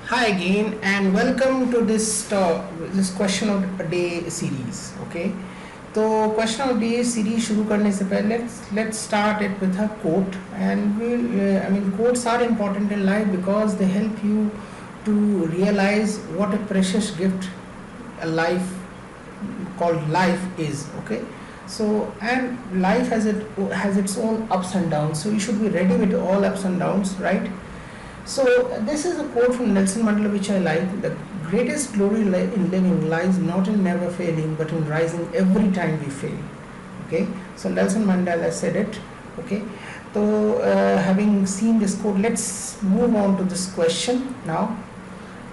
Hi again and welcome to this question of a day series. Okay, तो question of day series शुरू करने से पहले let's start it with a quote and quotes are important in life because they help you to realize what a precious gift a life called life is. Okay, so and life has its own ups and downs, so you should be ready with all ups and downs, right? So this is a quote from Nelson Mandela which I like. The greatest glory in living lies not in never failing but in rising every time we fail. Okay, so Nelson Mandela said it. Okay, so having seen this quote, let's move on to this question now.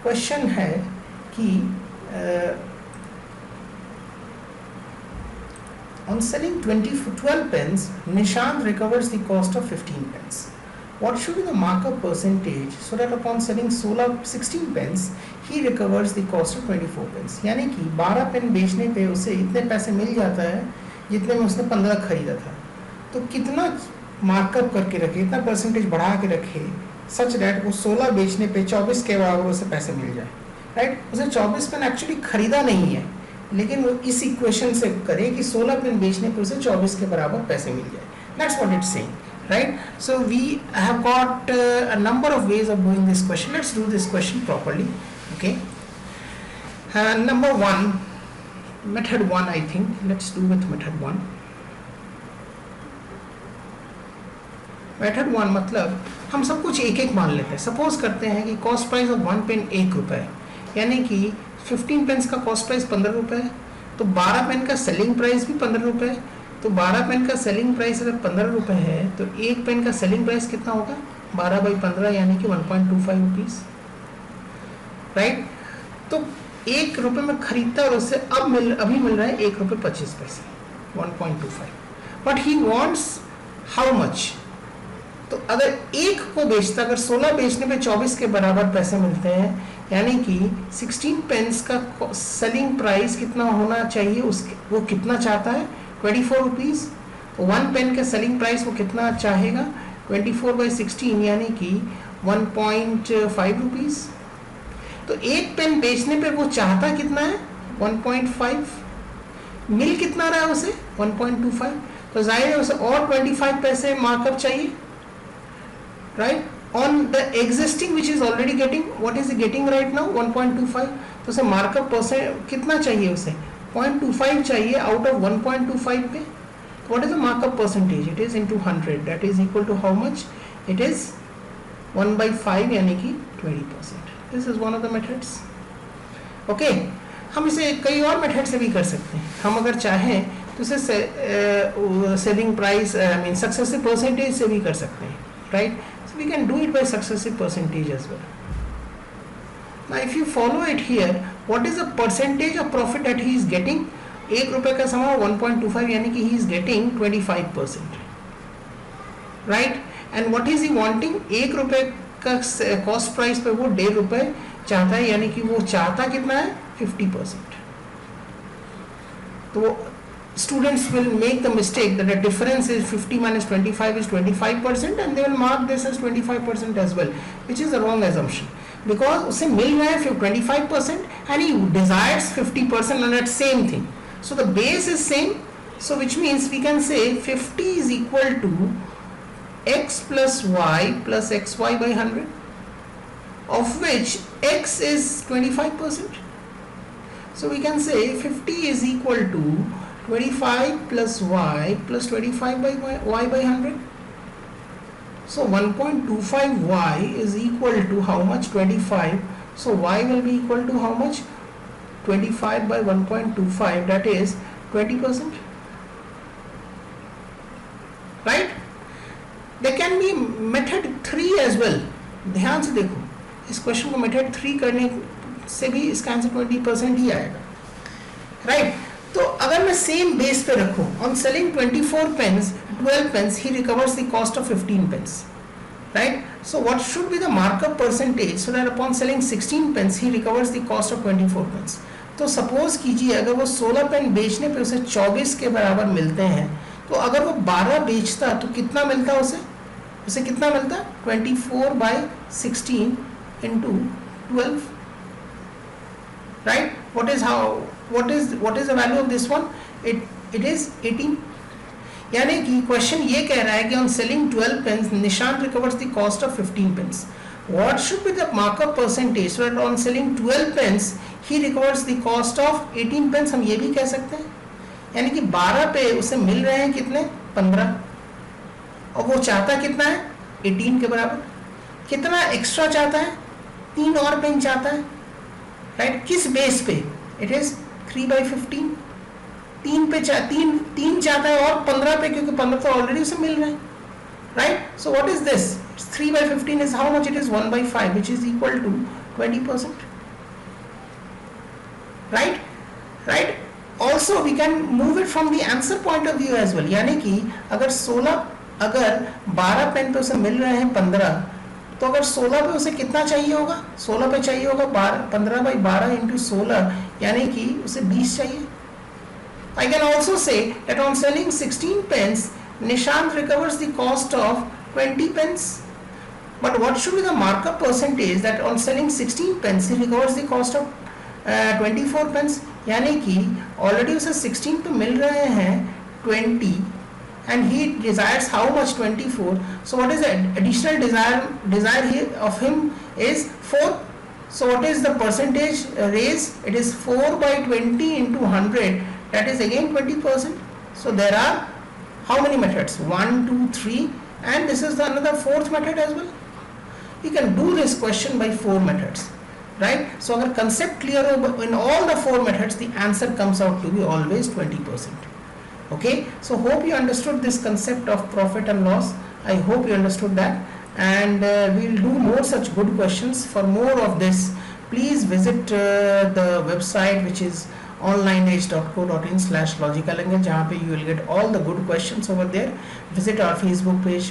Question है कि on selling 12 pence, Nishant recovers the cost of 15 pence. What should be the markup percentage so that upon selling 16 pence he recovers the cost of 24 pence? यानी कि 12 pen बेचने पे उसे इतने पैसे मिल जाता है जितने में उसने 15 खरीदा था. तो कितना मार्कअप करके रखे, इतना परसेंटेज बढ़ा के रखे सच दैट वो 16 बेचने पे 24 के बराबर उसे पैसे मिल जाए, राइट? उसे 24 पेन एक्चुअली खरीदा नहीं है, लेकिन वो इस इक्वेशन से करे कि 16 पेन बेचने पे उसे 24 के बराबर पैसे मिल जाए. That's what it's saying. Right, so we have got a number of ways of doing this question. Let's do this question properly. Okay, number one, method one, I think. Let's do with method one. Method one मतलब हम सब कुछ एक एक मान लेते हैं. Suppose करते हैं कि कॉस्ट प्राइस ऑफ 1 पेन 1 रुपये है, यानी कि 15 पेन्स का कॉस्ट प्राइस 15 रुपये है, तो 12 पेन का सेलिंग प्राइस भी 15 रुपये है. तो 12 पेन का सेलिंग प्राइस अगर 15 रुपये है तो एक पेन का सेलिंग प्राइस कितना होगा? 12/15 यानी कि 1.25 रुपीज़, राइट? तो 1 रुपये में खरीदता है और उससे अभी मिल रहा है 1 रुपये 25 पैसे, 1.25. But he wants how much? तो अगर एक को बेचता, अगर 16 बेचने पे 24 के बराबर पैसे मिलते हैं, यानी कि 16 पेन्स का सेलिंग प्राइस कितना होना चाहिए, उसके वो कितना चाहता है? 24 रुपीज़. तो 1 पेन का सेलिंग प्राइस वो कितना चाहेगा? 24/16 यानी कि 1.5 रुपीज़. तो एक पेन बेचने पे वो चाहता कितना है? 1.5. मिल कितना रहा है उसे? 1.25. तो जाहिर है उसे और 25 पैसे मार्कअप चाहिए, right? On the existing which is already getting, what is getting right now? 1.25. तो उसे मार्कअप परसेंट कितना चाहिए? उसे 0.25 चाहिए आउट ऑफ 1.25 पे. What is the markup percentage? It is into 100, that is equal to how much? It is 1/5 यानी कि 20%. This is one of the methods. Okay, हम इसे कई और मेथड से भी कर सकते हैं. हम अगर चाहें तो इसे सेलिंग प्राइस सक्सेसिव परसेंटेज से भी कर सकते हैं, right? So we can do it by successive percentage as well. Now if you follow it here, what is the percentage of profit that he is getting? 1 रुपये का सामान 1.25 यानी कि he is getting 25%, right? And what is he wanting? 1 रुपये का cost price पे वो 1.5 रुपये चाहता है, यानी कि वो चाहता कितना है? 50%. तो students will make the mistake that the difference is 50 minus 25 is 25%, and they will mark this as 25% as well, which is a wrong assumption. Because उसे मिल रहा है 25% and he desires 50% on that same thing. So the base is same. So which means we can say 50 is equal to x plus y plus xy by 100, of which x is 25%. So we can say 50 is equal to 25 plus y plus 25 by y by 100. So 1.25y is equal to how much? 25. So y will be equal to how much? 25 by 1.25, that is 20%, right? There can be method 3 as well. ध्यान से देखो, इस question को method 3 करने से भी इसका answer 20% ही आएगा, राइट? तो अगर मैं सेम बेस पे रखूं, on selling 24 pence 12 pence he recovers the cost of 15 pence, right? So what should be the markup percentage so that upon selling 16 pence he recovers the cost of 24 pence? तो suppose कीजिए अगर वो 16 pen बेचने पे उसे 24 के बराबर मिलते हैं, तो अगर वो 12 बेचता तो कितना मिलता उसे? कितना मिलता? 24/16 into 12, right? What is the value of this one? It is 18. यानी कि क्वेश्चन ये कह रहा है कि on selling 12 pence Nishant recovers the cost of 15 pence. What should be the markup percentage so that on selling 12 pence he recovers the cost of 18 pence? हम ये भी कह सकते हैं, यानी कि 12 पे उसे मिल रहे हैं कितने? 15, और वो चाहता कितना है? 18 के बराबर. कितना एक्स्ट्रा चाहता है? 3 और पेन चाहता है, राइट? किस बेस पे? It is 3/15. 3 पे 3 चाहता है और 15 पे, क्योंकि 15 तो ऑलरेडी उसे मिल रहे हैं, right? So what is this? 3/15 is how much? It is 1/5, which is equal to 20%, right? Also we can move it from the answer point of view as well. यानी कि अगर 12 पेन पे उसे मिल रहे हैं 15, तो अगर 16 पे उसे कितना चाहिए होगा? 16 पे चाहिए होगा 15/12 into 16, यानी कि उसे 20 चाहिए. I can also say that on selling 16 pence Nishant recovers the cost of 20 pence. But what should be the markup percentage that on selling 16 pence he recovers the cost of 24 pence? यानी कि already उसे 16 पे मिल रहे हैं 20 and he desires how much? 24. So what is the additional desire here of him is 4. So what is the percentage raise? It is 4/20 into 100. That is again 20%. So there are how many methods? 1, 2, 3, and this is another 4th method as well. You can do this question by 4 methods, right? So अगर concept clear हो in all the 4 methods, the answer comes out to be always 20%. Okay, so hope you understood this concept of profit and loss. I hope you understood that, and we'll do more such good questions. For more of this, please visit the website, which is onlineedge.co.in/logicalangle, जहाँ पे you will get all the good questions over there. Visit our Facebook page,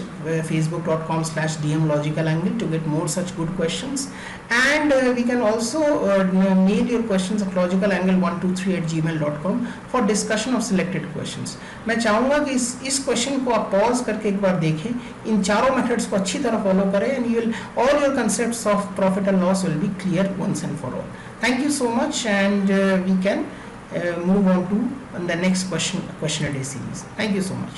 facebook.com/dmlogicalangle, to get more such good questions. And we can also mail your questions at logicalangle123@gmail.com for discussion of selected questions. मैं चाहूँगा कि इस question को आप pause करके एक बार देखें, इन चारों मेथड्स को अच्छी तरह फॉलो करें, and you will all your concepts of profit and loss will be clear once and for all. Thank you so much, and we can move on to the next questionnaire series. Thank you so much.